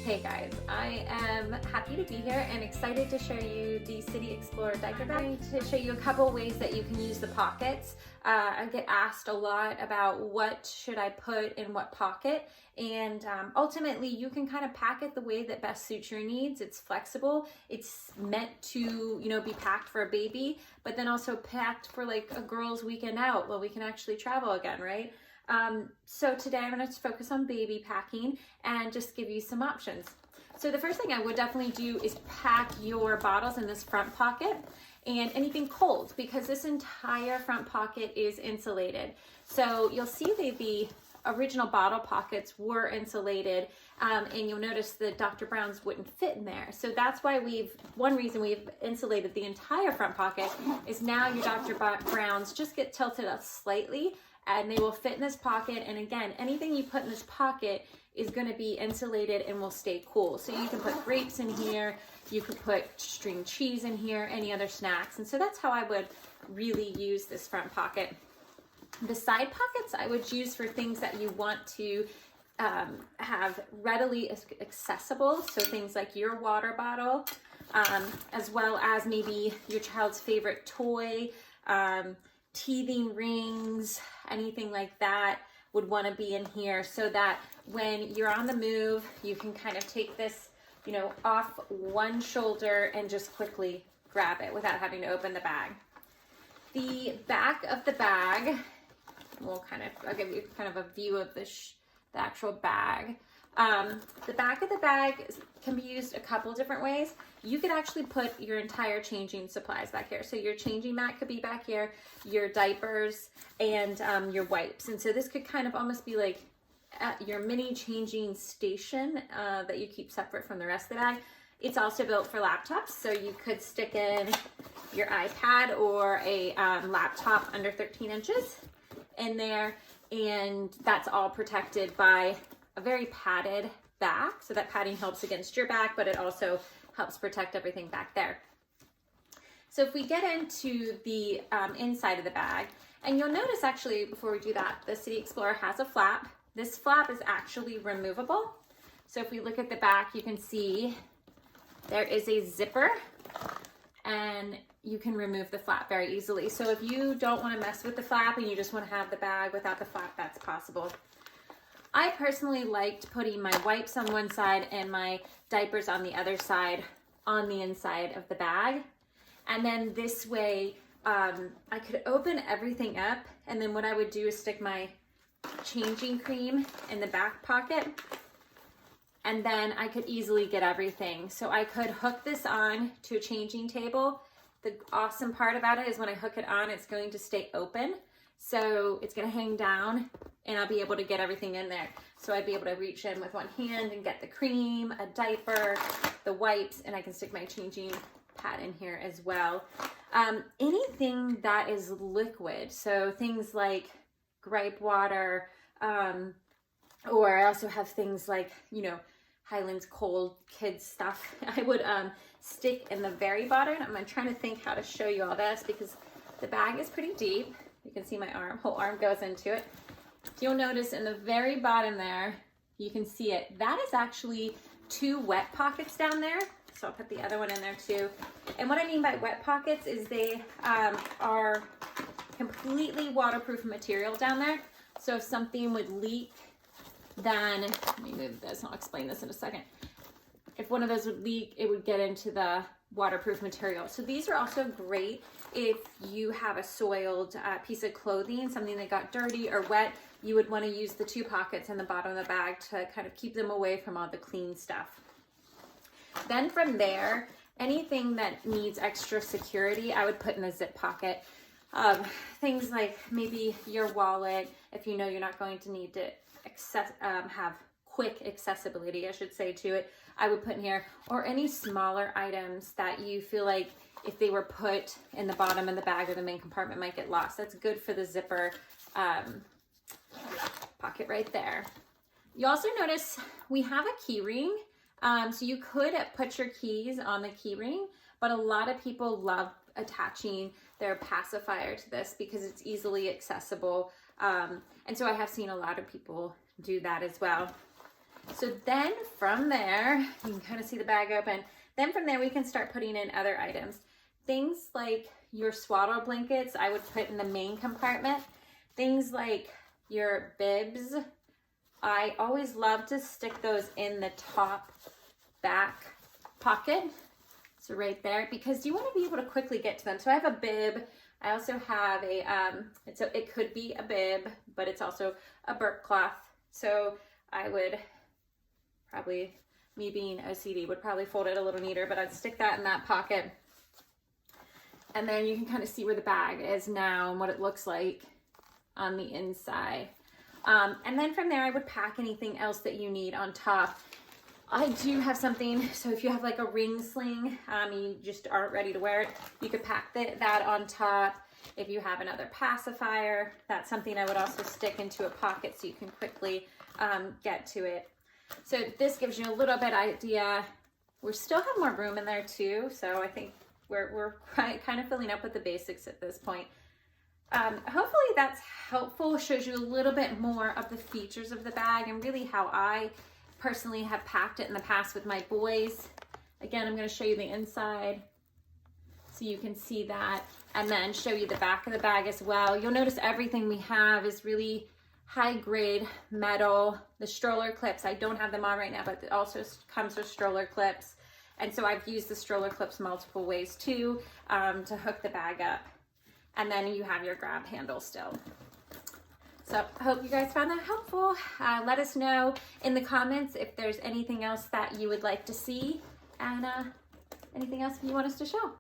Hey guys, I am happy to be here and excited to show you the Citi Explorer diaper bag. I'm going to show you a couple ways that you can use the pockets. I get asked a lot about what should I put in what pocket, and ultimately you can kind of pack it the way that best suits your needs. It's flexible. It's meant to, be packed for a baby, but then also packed for like a girl's weekend out where we can actually travel again, right? So today I'm going to focus on baby packing and just give you some options. So the first thing I would definitely do is pack your bottles in this front pocket and anything cold, because this entire front pocket is insulated. So you'll see that the original bottle pockets were insulated, and you'll notice the Dr. Brown's wouldn't fit in there. So that's why one reason we've insulated the entire front pocket is now your Dr. Brown's just get tilted up slightly and they will fit in this pocket. And again, anything you put in this pocket is going to be insulated and will stay cool. So you can put grapes in here, you could put string cheese in here, any other snacks. And so that's how I would really use this front pocket. The side pockets I would use for things that you want to have readily accessible. So things like your water bottle, as well as maybe your child's favorite toy, teething rings, anything like that would want to be in here, so that when you're on the move, you can kind of take this, off one shoulder and just quickly grab it without having to open the bag. The back of the bag, I'll give you kind of a view of the actual bag. The back of the bag can be used a couple different ways. You could actually put your entire changing supplies back here. So your changing mat could be back here, your diapers, and your wipes. And so this could kind of almost be like your mini changing station that you keep separate from the rest of the bag. It's also built for laptops, so you could stick in your iPad or a laptop under 13 inches in there, and that's all protected by a very padded back. So that padding helps against your back, but it also helps protect everything back there. So if we get into the inside of the bag, and you'll notice actually before we do that, the Citi Explorer has a flap. This flap is actually removable. So if we look at the back, you can see there is a zipper, and you can remove the flap very easily. So if you don't want to mess with the flap and you just want to have the bag without the flap, that's possible. I personally liked putting my wipes on one side and my diapers on the other side on the inside of the bag. And then this way, I could open everything up, and then what I would do is stick my changing cream in the back pocket, and then I could easily get everything. So I could hook this on to a changing table. The awesome part about it is when I hook it on, it's going to stay open. So it's going to hang down and I'll be able to get everything in there. So I'd be able to reach in with one hand and get the cream, a diaper, the wipes, and I can stick my changing pad in here as well. Anything that is liquid, so things like gripe water, or I also have things like, Highlands cold kids stuff, I would stick in the very bottom. I'm trying to think how to show you all this because the bag is pretty deep. You can see my whole arm goes into it. You'll notice in the very bottom there, you can see it. That is actually 2 wet pockets down there. So I'll put the other one in there too. And what I mean by wet pockets is they are completely waterproof material down there. So if something would leak, then, let me move this, I'll explain this in a second. If one of those would leak, it would get into the waterproof material. So these are also great if you have a soiled piece of clothing, something that got dirty or wet. You would want to use the 2 pockets in the bottom of the bag to kind of keep them away from all the clean stuff. Then from there, anything that needs extra security, I would put in a zip pocket. Things like maybe your wallet, if you know you're not going to need to have quick accessibility, I should say, to it, I would put in here, or any smaller items that you feel like if they were put in the bottom of the bag or the main compartment might get lost. That's good for the zipper pocket right there. You also notice we have a key ring. So you could put your keys on the key ring, but a lot of people love attaching their pacifier to this because it's easily accessible. And so I have seen a lot of people do that as well. So then from there, you can kind of see the bag open. Then from there, we can start putting in other items. Things like your swaddle blankets, I would put in the main compartment. Things like your bibs, I always love to stick those in the top back pocket. So right there, because you want to be able to quickly get to them. So I have a bib. I also have a, it could be a bib, but it's also a burp cloth. So I would probably, me being OCD, would probably fold it a little neater, but I'd stick that in that pocket. And then you can kind of see where the bag is now and what it looks like on the inside. And then from there, I would pack anything else that you need on top. I do have something, so if you have like a ring sling, you just aren't ready to wear it, you could pack that on top. If you have another pacifier, that's something I would also stick into a pocket so you can quickly get to it. So this gives you a little bit idea. We still have more room in there too, so I think we're kind of filling up with the basics at this point. Hopefully that's helpful, shows you a little bit more of the features of the bag and really how I personally have packed it in the past with my boys. Again, I'm going to show you the inside so you can see that, and then show you the back of the bag as well. You'll notice everything we have is really high grade metal. The stroller clips, I don't have them on right now, but it also comes with stroller clips. And so I've used the stroller clips multiple ways too, to hook the bag up. And then you have your grab handle still. So I hope you guys found that helpful. Let us know in the comments if there's anything else that you would like to see, and anything else you want us to show.